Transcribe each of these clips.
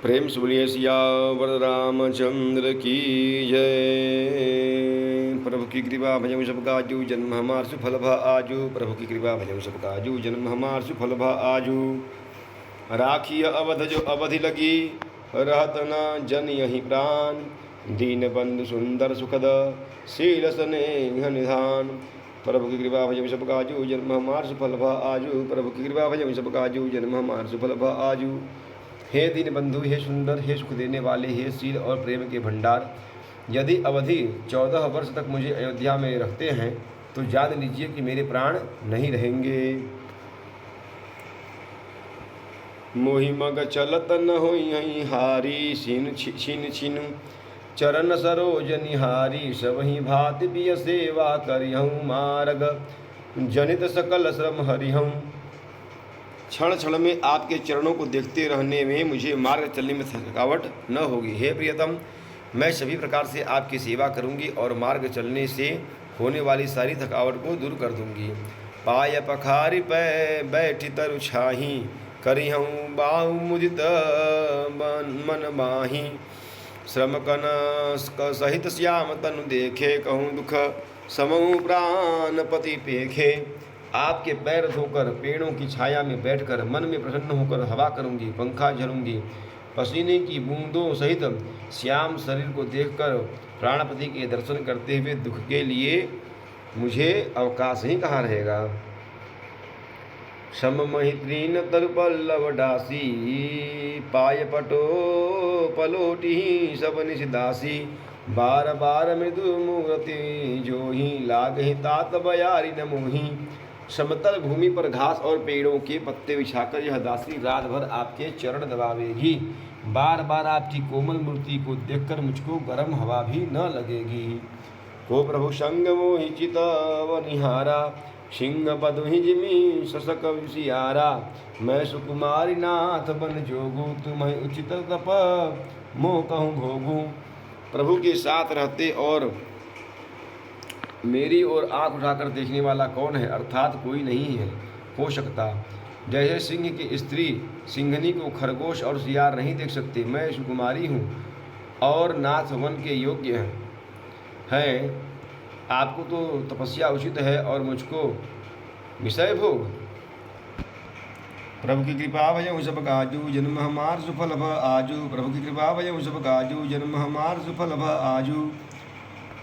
प्रेम से बोलिए सियावर रामचंद्र की जय। प्रभु की कृपा भजन सबका आजू, जन्म हमार सुफल भा आजू। प्रभु की कृपा भजन सबका आजू, जन्म हमार सुफल भा आजू। राखिय अवध जो अवधि लगी, रहत न जन यही प्राण। दीन बंधु सुंदर सुखद, शील स्नेह निधान। प्रभु की कृपा भजन सबका आजू, जन्म हमार सुफल भा आजू। प्रभु की कृपा भजन सबका आजू, जन्म हमार सुफल भा आजू। हे दीन बंधु, हे सुंदर, हे सुख देने वाले, हे शील और प्रेम के भंडार, यदि अवधि 14 वर्ष तक मुझे अयोध्या में रखते हैं तो जान लीजिए कि मेरे प्राण नहीं रहेंगे। मोहि मग चलत न होई हारी, छिन छिन चरण सरोज निहारी। सबहि भांति बिय सेवा करिहूँ, मार्ग जनित सकल श्रम हरिहूँ। क्षण क्षण में आपके चरणों को देखते रहने में मुझे मार्ग चलने में थकावट न होगी। हे प्रियतम, मैं सभी प्रकार से आपकी सेवा करूंगी और मार्ग चलने से होने वाली सारी थकावट को दूर कर दूंगी। पाय पखारी पै बैठी तरु छाही, करिहूँ बाहु मुदित मन माही। श्रम कन सहित श्याम तनु देखे, कहूँ दुख समूह प्राण पति पेखे। आपके पैर धोकर पेड़ों की छाया में बैठकर मन में प्रसन्न होकर हवा करूंगी, पंखा झरूंगी। पसीने की बूंदों सहित श्याम शरीर को देखकर प्राणपति के दर्शन करते हुए दुख के लिए मुझे अवकाश ही कहाँ रहेगा। सममहित्रीन तरु पल्लव डासी, पाय पटो पलोटी सब निशिदासी। बार बार मृदु मूर्ति जोही, लागहि तात बयारी न मोही। समतल भूमि पर घास और पेड़ों के पत्ते बिछाकर यह दासी रात भर आपके चरण दबावेगी। बार बार आपकी कोमल मूर्ति को देखकर मुझको गर्म हवा भी न लगेगी। को प्रभु संग मोहि चितव निहारा, सिंह पदु जिमी ससक विसियारा। मैं सुकुमारी नाथ बन जोगू, तुम्हें उचित तप मोह कहूँ भोगू। प्रभु के साथ रहते और मेरी ओर आंख उठाकर देखने वाला कौन है, अर्थात कोई नहीं है हो सकता। जैसे सिंह की स्त्री सिंघनी को खरगोश और सियार नहीं देख सकते, मैं सुकुमारी हूँ और नाथ वन के योग्य हैं। आपको तो तपस्या उचित है और मुझको विषय भोग। प्रभु की कृपा भजहु सब काजू, जन्म हमार सुफल भ आजू। प्रभु की कृपा भजहु सब काजू, जन्म हमार सुफल भ आजू।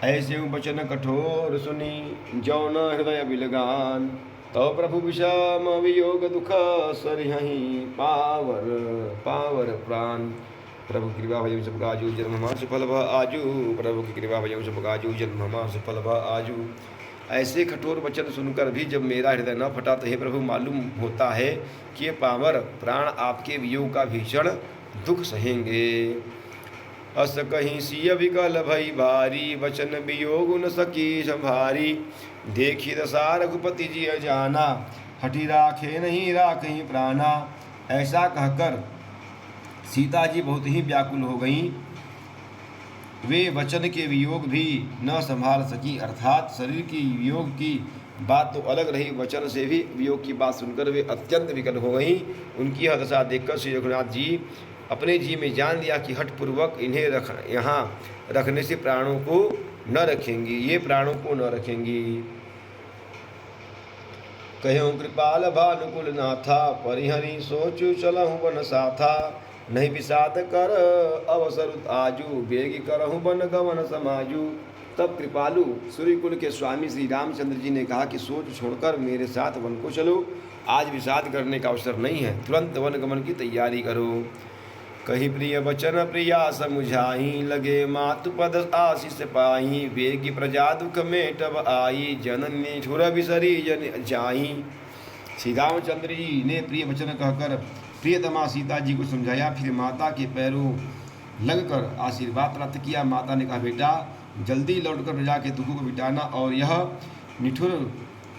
ऐसे वचन कठोर सुनी, जौन हृदय बिलगान। तो प्रभु विषम वियोग दुख, सरिहहि पावर पावर प्राण। प्रभु की कृपा भजहु सब काजू, जन्म हमार सुफल भ आजू। प्रभु की कृपा भजहु सब काजू, जन्म हमार सुफल भ आजू। ऐसे कठोर वचन सुनकर भी जब मेरा हृदय न फटा तो हे प्रभु, मालूम होता है कि ये पावर प्राण आपके वियोग का भीषण दुख सहेंगे। अस कहीं सिय विकल भई भारी, वचन वियोग न सकी संभारी। देखी दशा रघुपति जी अजाना, हठी राखे नहीं राखहीं प्राणा। ऐसा कहकर सीता जी बहुत ही व्याकुल हो गईं। वे वचन के वियोग भी न संभाल सकी, अर्थात शरीर की वियोग की बात तो अलग रही, वचन से भी वियोग की बात सुनकर वे अत्यंत विकल हो गईं। उनकी यह दशा देखकर श्री रघुनाथ जी अपने जी में जान लिया कि हठपूर्वक इन्हें यहाँ रखने से प्राणों को न रखेंगी, ये प्राणों को न रखेंगी। कहूँ कृपाल भानुकुल नाथा, परिहरि सोचु चलहु वन साथा। नहीं विषाद कर अवसर आजू, बेगी करहु वन गमन समाजू। तब कृपालु सूर्यकुल के स्वामी श्री रामचंद्र जी ने कहा कि सोच छोड़कर मेरे साथ वन को चलो, आज विषाद करने का अवसर नहीं है, तुरंत वन गमन की तैयारी करो। कही प्रिय वचन प्रिया समुझाई, लगे मातु पद आशीष पाई। वेगी प्रजा दुख मेटब आई, जननी ठुर बिसरी जन जाई। श्री रामचंद्र जी ने प्रिय वचन कहकर प्रियतमा सीता जी को समझाया, फिर माता के पैरों लगकर आशीर्वाद प्राप्त किया। माता ने कहा, बेटा जल्दी लौटकर प्रजा के दुखों को मिटाना और यह निठुर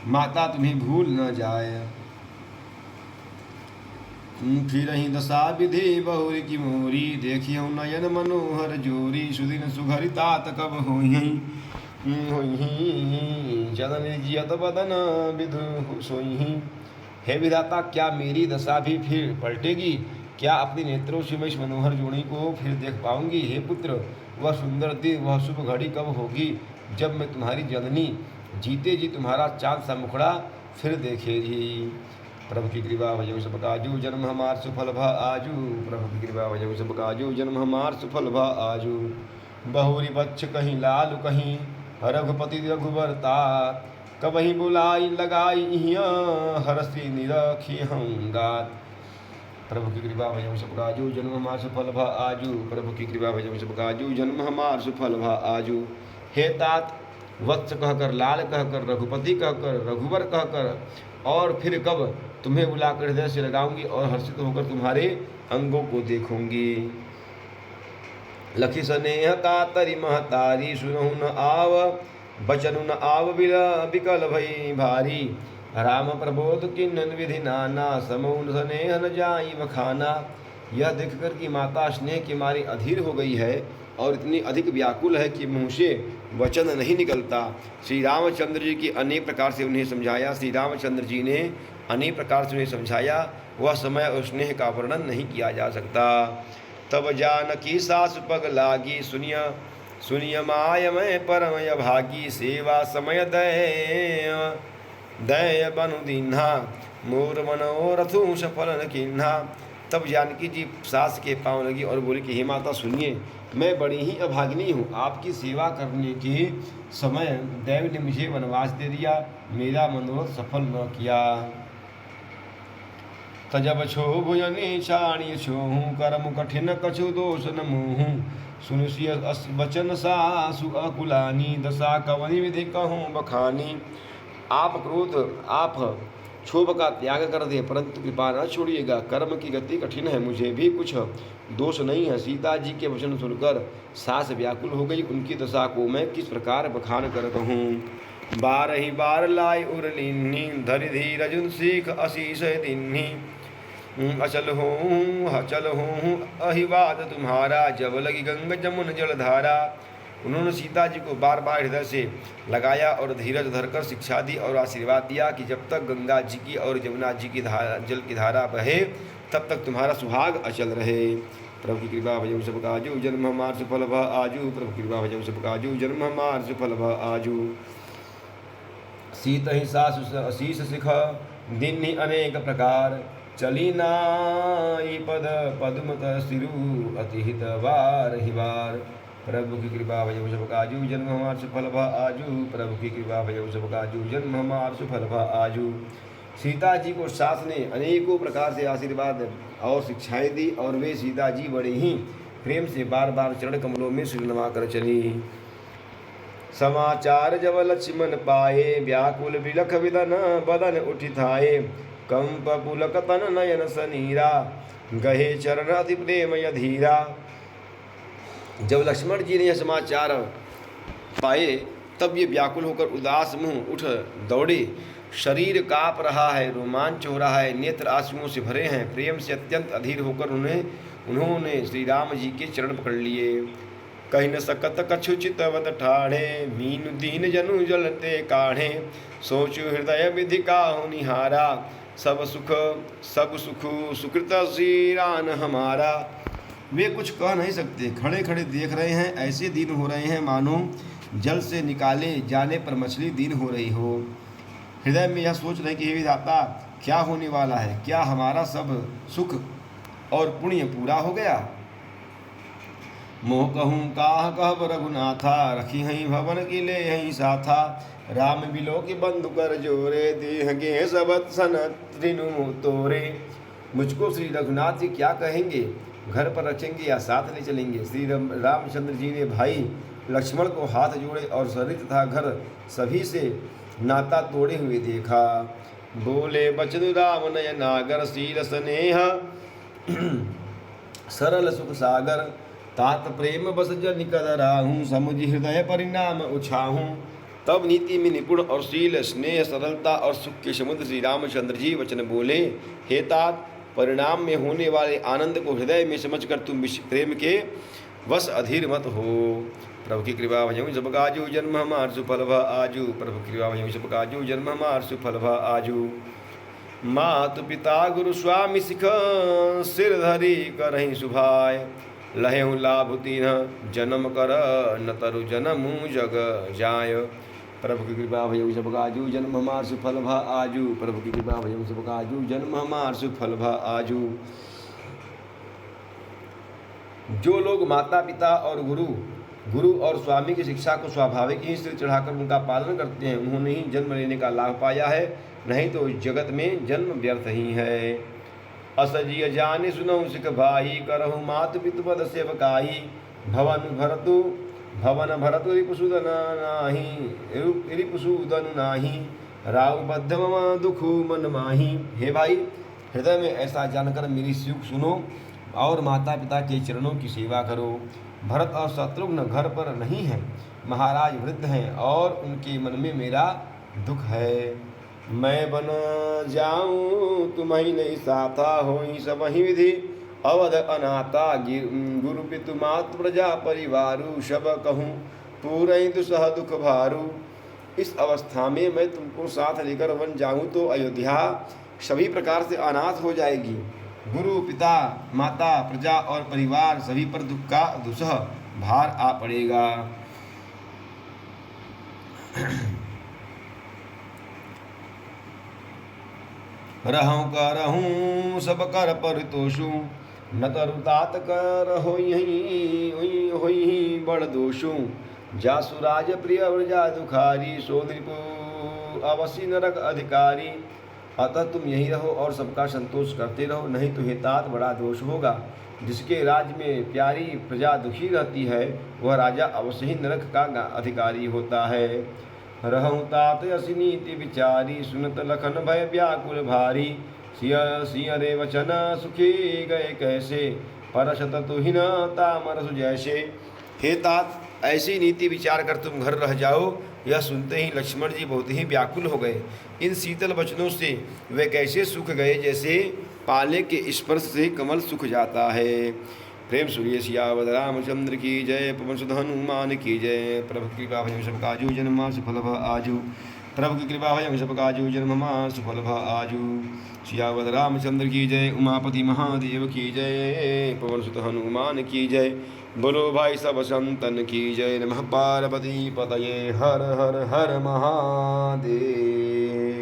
माता तुम्हें भूल न जाए। फिर ही दशा विधि बहुर की मोरी, देखियो नयन मनोहर जोरी। सुदिन सुघरितात कब होई जननी जियत बदन विधु सोई। हे विधाता, क्या मेरी दशा भी फिर पलटेगी? क्या अपने नेत्रों से मैं इस मनोहर जोड़ी को फिर देख पाऊंगी? हे पुत्र, वह सुंदर दिन, वह शुभ घड़ी कब होगी जब मैं तुम्हारी जननी जीते जी तुम्हारा चाँद सा मुखड़ा फिर देखेगी? प्रभु की कृपा भजो सब काजू, जन्म हमार सुफल भा आजू। प्रभु की कृपा भजो सब काजू, जन्म हमार सुफल भा आजू। बहुरी बच्च कहीं लाल कहीं रघुपति रघुबर तात, कबही बुलाई लगाई इहियाँ हरसी निरखी हंगात। प्रभु की कृपा भजो सब काजू, जन्म हमार सुफल भा आजू। प्रभु की कृपा भजो सब काजू, जन्म हमार सुफल भा आजू। हे तात, वत्स कहकर, लाल कहकर, रघुपति कहकर, रघुवर कहकर, और फिर कब तुम्हें बुलाकर हृदय से लगाऊंगी और हर्षित होकर तुम्हारे अंगों को देखूंगी। लखी स्नेह कातरी महतारी, सुनहु न आव बचनु न आव बिकल भई भारी। राम प्रबोध किन्नन विधि नाना, समून स्नेह न जाई बखाना। यह देखकर कि माता स्नेह के मारे अधीर हो गई है और इतनी अधिक व्याकुल है कि मुँह से वचन नहीं निकलता। श्री रामचंद्र जी की अनेक प्रकार से उन्हें समझाया, श्री रामचंद्र जी ने अनेक प्रकार से उन्हें समझाया, वह समय और स्नेह का वर्णन नहीं किया जा सकता। तब जानकी सास पग लागी, सुनिय सुनिय माय मैं परम भागी। सेवा समय दय दय बनु दीन्हा, मोर मनोरथु सफल न किन्हा। तब जानकी जी सास के पाँव लगी और बोली कि हे माता सुनिए, मैं बड़ी ही अभागिनी हूँ। आपकी सेवा करने के समय देव ने मुझे वनवास दे दिया, मेरा मनोरथ सफल न किया। तजब छो भुजनी छाणी छोहूँ, कर्म कठिन कछु दोष न मोहूँ। सुनिसिय वचन सासु अकुलानी, दशा कवनि विधि कहूँ बखानी। आप क्रोध, आप क्षोभ का त्याग कर दे, परंतु कृपा न छोड़िएगा। कर्म की गति कठिन है, मुझे भी कुछ दोष नहीं है। सीता जी के वचन सुनकर सास व्याकुल हो गई, उनकी दशा को मैं किस प्रकार बखान कर कहूँ। बार ही बार लाई उरलीन्ही, धरि धीरज सीख अशीष दिन्ही। अचल हूँ अहिवाद तुम्हारा, जब लगी गंग जमुन जलधारा। उन्होंने सीता जी को बार बार हृदय से लगाया और धीरज धरकर शिक्षा दी और आशीर्वाद दिया कि जब तक गंगा जी की और यमुना जी की जल की धारा बहे तब तक तुम्हारा सुहाग अचल रहे। प्रभु की कृपा भजो सब काजू, जन्म हमार सुफल भ आजू। प्रभु की कृपा भजो सब काजू, जन्म हमार सुफल भ आजू। सीत ही सासु अशीष सिख, दिन ही अनेक प्रकार। चली नाई पद पद्मत सिरु, अति हित वार ही वार। प्रभु की कृपा भजो सब काजू, जन्म हमार सुफल भ आजू। प्रभु की कृपा भजो सब काजू, जन्म हमार सुफल भ आजू। सीता जी को सास ने अनेकों प्रकार से आशीर्वाद और शिक्षाएं दी और वे सीता जी बड़े ही प्रेम से बार बार चरण कमलों में सिर नवा कर चली। समाचार जब लक्ष्मण पाए, व्याकुल बिलख विदन बदन उठिथाए। कंप पुलक तन नयन सनीरा, गहे चरण अति प्रेम यधीरा। जब लक्ष्मण जी ने यह समाचार पाए तब ये व्याकुल होकर उदास मुँह उठ दौड़े। शरीर काँप रहा है, रोमांच हो रहा है, नेत्र आंसुओं से भरे हैं। प्रेम से अत्यंत अधीर होकर उन्होंने श्री राम जी के चरण पकड़ लिए। कहीं न सकत कछु चितवत ठाढ़े, मीन दीन जनु जलते काढ़े। सोचु हृदय विधि काहु निहारा, सब सुख सुकृत श्रीरान हमारा। वे कुछ कह नहीं सकते, खड़े खड़े देख रहे हैं। ऐसे दिन हो रहे हैं मानो जल से निकाले जाने पर मछली दिन हो रही हो। हृदय में यह सोच रहे कि हे विधाता, क्या होने वाला है? क्या हमारा सब सुख और पुण्य पूरा हो गया? मोह कहूँ काह कहब रघुनाथा, रखी हई भवन की ले हई साथा। राम बिलो की बंधु कर जोरे, देह गे सबत सन त्रिनु तोरे। मुझको श्री रघुनाथ जी क्या कहेंगे? घर पर रखेंगे या साथ ले चलेंगे? श्री रामचंद्र जी ने भाई लक्ष्मण को हाथ जोड़े और शरीर तथा घर सभी से नाता तोड़े हुए देखा। बोले बचन राम नय नागर, शील स्नेह सरल सुख सागर। तात प्रेम बस जन कदराहूँ, समुझ हृदय परिणाम उछाहूँ। तब नीति में निपुण और शील स्नेह सरलता और सुख के समुद्र श्री रामचंद्र जी वचन बोले, हे तात, परिणाम में होने वाले आनंद को हृदय में समझकर तुम प्रेम के वश अधीर मत हो। प्रभु की कृपा भजऊ सब काजू, जन्म हमार सुफल भ आजू। प्रभु की कृपा भजऊ सब काजू, जन्म हमार सुफल भ आजू। मातु पिता गुरु स्वामी सिख सिर धरी करहि सुभाय लहेहु लाभ तीन जन्म कर न तरु जनमु जग जाय। प्रभु की कृपा भयउ सब काजू जन्म हमार सुफल भा आजू। प्रभु की कृपा भयउ सब काजू जन्म हमार सुफल भा आजू। जो लोग माता पिता और गुरु और स्वामी की शिक्षा को स्वाभाविक ही सिर चढ़ाकर उनका पालन करते हैं, उन्होंने ही जन्म लेने का लाभ पाया है, नहीं तो इस जगत में जन्म व्यर्थ ही है। असजिय जाने सुनऊ सिख भाई करहु मातु पितु पद सेवकाई भवन भरतु रिपुसुदन नाही राव बद्ध मम दुखु मन माही। हे भाई, हृदय में ऐसा जानकर मेरी सुख सुनो और माता पिता के चरणों की सेवा करो। भरत और शत्रुघ्न घर पर नहीं हैं, महाराज वृद्ध हैं और उनके मन में मेरा दुख है। मैं बन जाऊं तुम्हें नहीं साथा होई सब ही विधि अवध अनाथा गुरु पितु मातु प्रजा परिवारु सब कहूँ पूरे दुसह दुख भारू। इस अवस्था में मैं तुमको साथ लेकर वन जाऊं तो अयोध्या सभी प्रकार से अनाथ हो जाएगी। गुरु पिता माता प्रजा और परिवार सभी पर दुख का दुसह भार आ पड़ेगा। रहूं करहूं सब कर परितोषु न तरु तात कर होई बड़ दोषु। जासु राज प्रिय व्रजा दुखारी सो नृपु अवसी नरक अधिकारी। अतः तुम यही रहो और सबका संतोष करते रहो, नहीं तो हितात बड़ा दोष होगा। जिसके राज्य में प्यारी प्रजा दुखी रहती है वह राजा अवश्य ही नरक का अधिकारी होता है। रहूं तात असी नीति विचारी सुनत लखन भय व्याकुल भारी। सिय रे वचन सुखी गए कैसे परशत तुहिन तामरसु जैसे। हे तात, ऐसी नीति विचार कर तुम घर रह जाओ। यह सुनते ही लक्ष्मण जी बहुत ही व्याकुल हो गए। इन शीतल वचनों से वे कैसे सूख गए जैसे पाले के स्पर्श से कमल सूख जाता है। प्रेम सूर्य सियावत रामचंद्र की जय, पवन सुत हनुमान की जय। प्रभु की कृपा भयं सब काजू जन्म सुफल भ आजू। प्रभु की कृपा भयं सब काजू जन्म सुफल भ आजू। सियावत रामचंद्र की जय, उमापति महादेव की जय, पवन सुत हनुमान की जय। बोलो भाई सब संतन की जय। नमः पार्वती पतये हर हर हर महादेव।